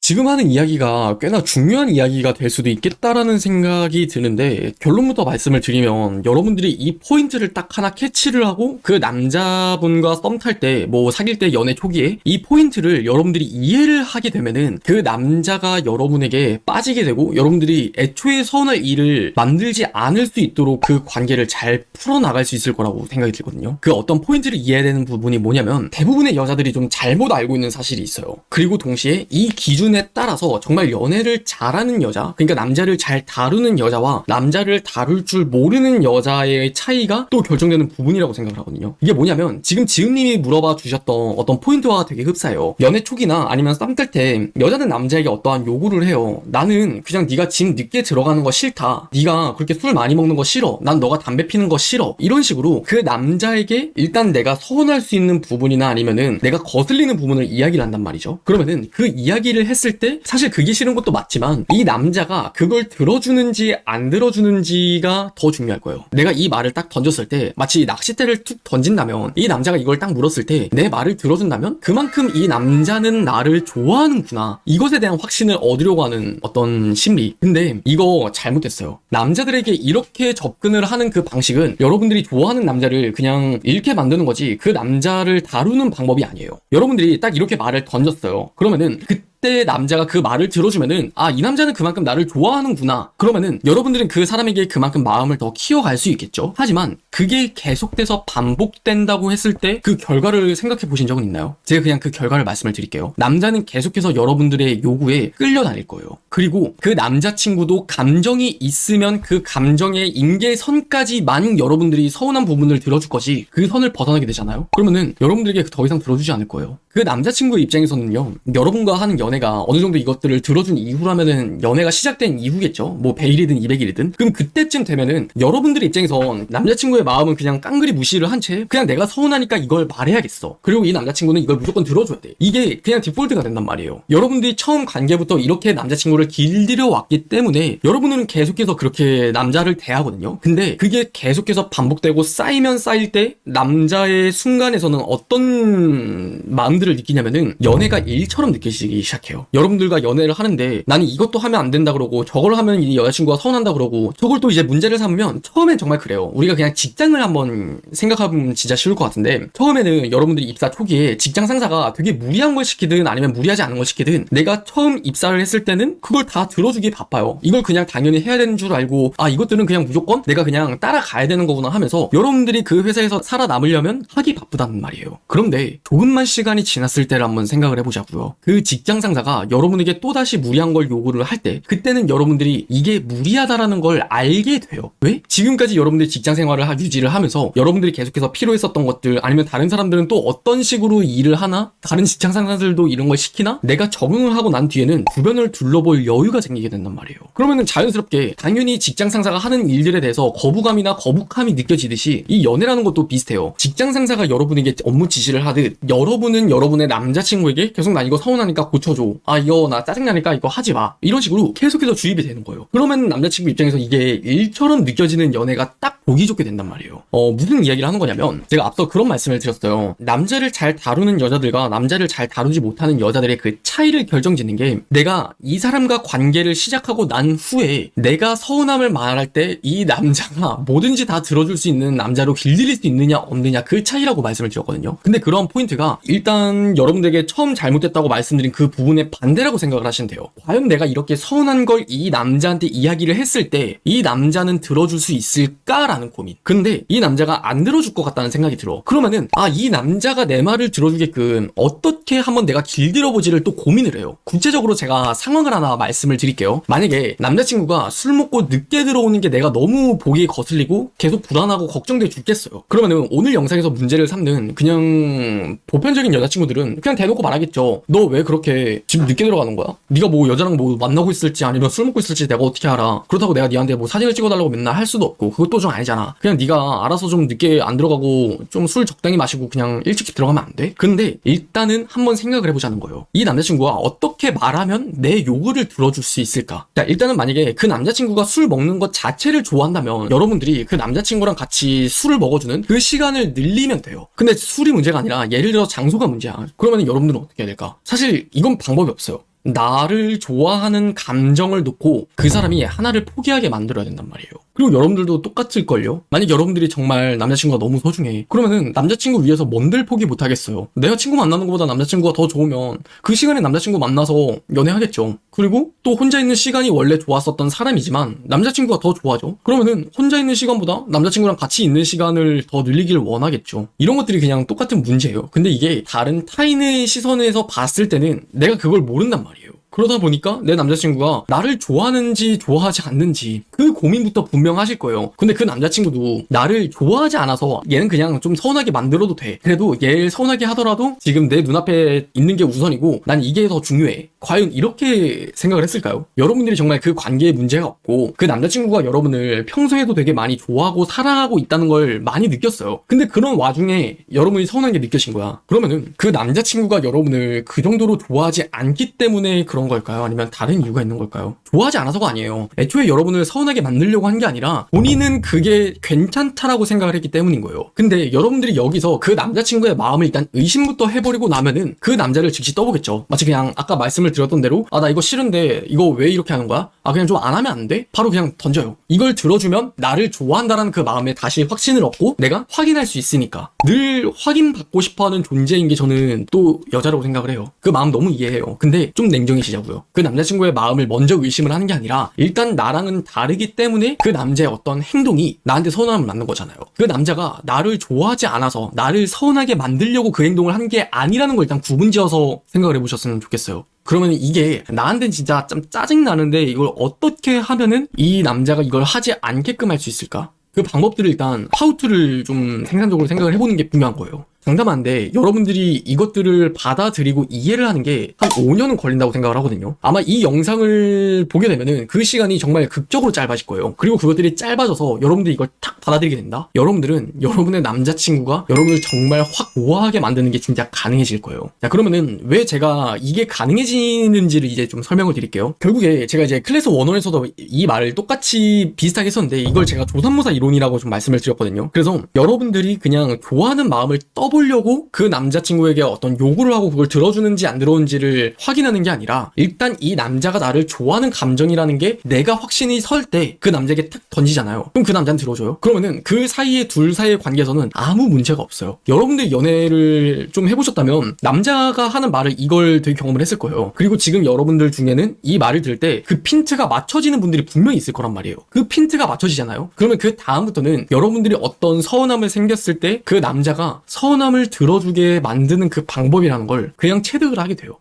지금 하는 이야기가 꽤나 중요한 이야기가 될 수도 있겠다라는 생각이 드는데, 결론부터 말씀을 드리면 여러분들이 이 포인트를 딱 하나 캐치를 하고 그 남자분과 썸 탈 때, 뭐 사귈 때 연애 초기에 이 포인트를 여러분들이 이해를 하게 되면은 그 남자가 여러분에게 빠지게 되고 여러분들이 애초에 서운할 일을 만들지 않을 수 있도록 그 관계를 잘 풀어나갈 수 있을 거라고 생각이 들거든요. 그 어떤 포인트를 이해해야 되는 부분이 뭐냐면, 대부분의 여자들이 좀 잘못 알고 있는 사실이 있어요. 그리고 동시에 이 기준에 따라서 정말 연애를 잘하는 여자, 그러니까 남자를 잘 다루는 여자와 남자를 다룰 줄 모르는 여자의 차이가 또 결정되는 부분이라고 생각을 하거든요. 이게 뭐냐면, 지금 지은님이 물어봐 주셨던 어떤 포인트와 되게 흡사해요. 연애 초기나 아니면 썸 탈 때 여자는 남자에게 어떠한 요구를 해요. 나는 그냥 네가 집 늦게 들어가는 거 싫다, 네가 그렇게 술 많이 먹는 거 싫어, 난 너가 담배 피는 거 싫어, 이런 식으로 그 남자에게 일단 내가 서운할 수 있는 부분이나 아니면은 내가 거슬리는 부분을 이야기를 한단 말이죠. 그러면은 그 이야기를 했을 때 사실 그게 싫은 것도 맞지만 이 남자가 그걸 들어주는지 안 들어주는지가 더 중요할 거예요. 내가 이 말을 딱 던졌을 때 마치 낚싯대를 툭 던진다면, 이 남자가 이걸 딱 물었을 때 내 말을 들어준다면 그만큼 이 남자는 나를 좋아하는구나, 이것에 대한 확신을 얻으려고 하는 어떤 심리. 근데 이거 잘못됐어요. 남자들에게 이렇게 접근을 하는 그 방식은 여러분들이 좋아하는 남자를 그냥 잃게 만드는 거지, 그 남자를 다루는 방법이 아니에요. 여러분들이 딱 이렇게 말을 던졌어요. 그러면은 그때 남자가 그 말을 들어주면은, 아, 이 남자는 그만큼 나를 좋아하는구나, 그러면은 여러분들은 그 사람에게 그만큼 마음을 더 키워갈 수 있겠죠. 하지만 그게 계속돼서 반복된다고 했을 때 그 결과를 생각해 보신 적은 있나요? 제가 그냥 그 결과를 말씀을 드릴게요. 남자는 계속해서 여러분들의 요구에 끌려다닐 거예요. 그리고 그 남자친구도 감정이 있으면 그 감정의 임계선까지만 여러분들이 서운한 부분을 들어줄 거지, 그 선을 벗어나게 되잖아요. 그러면은 여러분들에게 더 이상 들어주지 않을 거예요. 그 남자친구의 입장에서는요, 여러분과 하는 연애가 어느 정도 이것들을 들어준 이후라면은 연애가 시작된 이후겠죠. 뭐 100일이든 200일이든. 그럼 그때쯤 되면은 여러분들의 입장에선 남자친구의 마음은 그냥 깡그리 무시를 한 채 그냥 내가 서운하니까 이걸 말해야겠어, 그리고 이 남자친구는 이걸 무조건 들어줘야 돼, 이게 그냥 디폴트가 된단 말이에요. 여러분들이 처음 관계부터 이렇게 남자친구를 길들여 왔기 때문에 여러분은 계속해서 그렇게 남자를 대하거든요. 근데 그게 계속해서 반복되고 쌓이면 쌓일 때 남자의 순간에서는 어떤 마음들을 느끼냐면은 연애가 일처럼 느껴지기 시작해요. 여러분들과 연애를 하는데 나는 이것도 하면 안 된다 그러고, 저걸 하면 이 여자친구가 서운한다 그러고, 저걸 또 이제 문제를 삼으면, 처음엔 정말 그래요. 우리가 그냥 직장을 한번 생각하면 진짜 쉬울 것 같은데, 처음에는 여러분들이 입사 초기에 직장 상사가 되게 무리한 걸 시키든 아니면 무리하지 않은 걸 시키든, 내가 처음 입사를 했을 때는 그걸 다 들어주기 바빠요. 이걸 그냥 당연히 해야 되는 줄 알고, 아, 이것들은 그냥 무조건 내가 그냥 따라가야 되는 거구나 하면서 여러분들이 그 회사에서 살아남으려면 하기 바쁘다는 말이에요. 그런데 조금만 시간이 지났을 때를 한번 생각을 해보자고요. 그 직장 상사가 여러분에게 또다시 무리한 걸 요구를 할 때, 그때는 여러분들이 이게 무리하다라는 걸 알게 돼요. 왜? 지금까지 여러분들이 직장 생활을 유지를 하면서 여러분들이 계속해서 필요했었던 것들, 아니면 다른 사람들은 또 어떤 식으로 일을 하나, 다른 직장 상사들도 이런 걸 시키나, 내가 적응을 하고 난 뒤에는 주변을 둘러볼 여유가 생기게 된단 말이에요. 그러면은 자연스럽게 당연히 직장 상사가 하는 일들에 대해서 거부감이나 거북함이 느껴지듯이 이 연애라는 것도 비슷해요. 직장 상사가 여러분에게 업무 지시를 하듯 여러분은 여러분의 남자친구에게 계속 나 이거 서운하니까 고쳐줘, 아 이거 나 짜증나니까 이거 하지 마, 이런 식으로 계속해서 주입이 되는 거예요. 그러면 남자친구 입장에서 이게 일처럼 느껴지는 연애가 딱 보기 좋게 된단 말이에요. 무슨 이야기를 하는 거냐면, 제가 앞서 그런 말씀을 드렸어요. 남자를 잘 다루는 여자들과 남자를 잘 다루지 못하는 여자들의 그 차이를 결정짓는 게, 내가 이 사람과 관계를 시작하고 난 후에 내가 서운함을 말할 때 이 남자가 뭐든지 다 들어줄 수 있는 남자로 길들일 수 있느냐 없느냐, 그 차이라고 말씀을 드렸거든요. 근데 그런 포인트가 일단 여러분들에게 처음 잘못됐다고 말씀드린 그 부분의 반대라고 생각을 하시면 돼요. 과연 내가 이렇게 서운한 걸 이 남자한테 이야기를 했을 때 이 남자는 들어줄 수 있을까라는 고민. 근데 이 남자가 안 들어줄 것 같다는 생각이 들어. 그러면은, 아, 이 남자가 내 말을 들어주게끔 어떻게 한번 내가 길들여보지를 또 고민을 해요. 구체적으로 제가 상황을 하나 말씀을 드릴게요. 만약에 남자친구가 술 먹고 늦게 들어오는 게 내가 너무 보기에 거슬리고 계속 불안하고 걱정돼 죽겠어요. 그러면은 오늘 영상에서 문제를 삼는 그냥 보편적인 여자친구들은 그냥 대놓고 말하겠죠. 너 왜 그렇게 집 늦게 들어가는 거야? 네가 뭐 여자랑 뭐 만나고 있을지 아니면 술 먹고 있을지 내가 어떻게 알아? 그렇다고 내가 니한테 뭐 사진을 찍어달라고 맨날 할 수도 없고, 그것도 좀 아니잖아. 그냥 네가 알아서 좀 늦게 안 들어가고 좀 술 적당히 마시고 그냥 일찍 들어가면 안 돼? 근데 일단은 한번 생각을 해보자는 거예요. 이 남자친구가 어떻게 말하면 내 요구를 들어줄 수 있을까? 자, 일단은 만약에 그 남자친구가 술 먹는 것 자체를 좋아한다면 여러분들이 그 남자친구랑 같이 술을 먹어주는 그 시간을 늘리면 돼요. 근데 술이 문제가 아니라 예를 들어 장소가 문제야. 그러면 여러분들은 어떻게 해야 될까? 사실 이건 방법이 없어요. 나를 좋아하는 감정을 놓고 그 사람이 하나를 포기하게 만들어야 된단 말이에요. 그리고 여러분들도 똑같을걸요? 만약 여러분들이 정말 남자친구가 너무 소중해. 그러면은 남자친구 위해서 뭔들 포기 못하겠어요. 내가 친구 만나는 것보다 남자친구가 더 좋으면 그 시간에 남자친구 만나서 연애하겠죠. 그리고 또 혼자 있는 시간이 원래 좋았었던 사람이지만 남자친구가 더 좋아져. 그러면은 혼자 있는 시간보다 남자친구랑 같이 있는 시간을 더 늘리길 원하겠죠. 이런 것들이 그냥 똑같은 문제예요. 근데 이게 다른 타인의 시선에서 봤을 때는 내가 그걸 모른단 말이에요. 그러다 보니까 내 남자친구가 나를 좋아하는지 좋아하지 않는지 그 고민부터 분명하실 거예요. 근데 그 남자친구도 나를 좋아하지 않아서 얘는 그냥 좀 서운하게 만들어도 돼. 그래도 얘를 서운하게 하더라도 지금 내 눈앞에 있는 게 우선이고 난 이게 더 중요해. 과연 이렇게 생각을 했을까요? 여러분들이 정말 그 관계에 문제가 없고 그 남자친구가 여러분을 평소에도 되게 많이 좋아하고 사랑하고 있다는 걸 많이 느꼈어요. 근데 그런 와중에 여러분이 서운한 게 느껴진 거야. 그러면은 그 남자친구가 여러분을 그 정도로 좋아하지 않기 때문에 그런 걸까요? 아니면 다른 이유가 있는 걸까요? 좋아하지 않아서가 아니에요. 애초에 여러분을 서운하게 만들려고 한 게 아니라 본인은 그게 괜찮다라고 생각을 했기 때문인 거예요. 근데 여러분들이 여기서 그 남자친구의 마음을 일단 의심부터 해버리고 나면은 그 남자를 즉시 떠보겠죠. 마치 그냥 아까 말씀을 드렸던 대로 나 이거 싫은데 이거 왜 이렇게 하는 거야? 그냥 좀 안 하면 안 돼? 바로 그냥 던져요. 이걸 들어주면 나를 좋아한다라는 그 마음에 다시 확신을 얻고 내가 확인할 수 있으니까. 늘 확인받고 싶어하는 존재인 게 저는 또 여자라고 생각을 해요. 그 마음 너무 이해해요. 근데 좀 냉정해지자고요. 그 남자친구의 마음을 먼저 의심을 하는 게 아니라 일단 나랑은 다르기 때문에 그 남자의 어떤 행동이 나한테 서운함을 낳는 거잖아요. 그 남자가 나를 좋아하지 않아서 나를 서운하게 만들려고 그 행동을 한 게 아니라는 걸 일단 구분지어서 생각을 해보셨으면 좋겠어요. 그러면 이게 나한테는 진짜 좀 짜증나는데 이걸 어떻게 하면은 이 남자가 이걸 하지 않게끔 할 수 있을까? 그 방법들을 일단 하우투를 좀 생산적으로 생각을 해보는 게 중요한 거예요. 장담한데 여러분들이 이것들을 받아들이고 이해를 하는 게 한 5년은 걸린다고 생각을 하거든요. 아마 이 영상을 보게 되면은 그 시간이 정말 극적으로 짧아질 거예요. 그리고 그것들이 짧아져서 여러분들이 이걸 탁 받아들이게 된다? 여러분들은 여러분의 남자친구가 여러분을 정말 확 좋아하게 만드는 게 진짜 가능해질 거예요. 자, 그러면은 왜 제가 이게 가능해지는지를 이제 좀 설명을 드릴게요. 결국에 제가 이제 클래스 101에서도 이 말을 똑같이 비슷하게 했었는데 이걸 제가 조삼모사 이론이라고 좀 말씀을 드렸거든요. 그래서 여러분들이 그냥 좋아하는 마음을 떠보려고 그 남자친구에게 어떤 요구를 하고 그걸 들어주는지 안 들어오는지를 확인하는 게 아니라 일단 이 남자가 나를 좋아하는 감정이라는 게 내가 확신이 설 때 그 남자에게 탁 던지잖아요. 그럼 그 남자는 들어줘요. 그러면은 그 사이에 둘 사이의 관계에서는 아무 문제가 없어요. 여러분들 연애를 좀 해보셨다면 남자가 하는 말을 이걸 되게 경험을 했을 거예요. 그리고 지금 여러분들 중에는 이 말을 들을 때 그 핀트가 맞춰지는 분들이 분명히 있을 거란 말이에요. 그 핀트가 맞춰지잖아요. 그러면 그 다음부터는 여러분들이 어떤 서운함을 생겼을 때 그 남자가 서운함을 들어주게 만드는 그 방법이라는 걸 그냥 체득을 하게 돼요.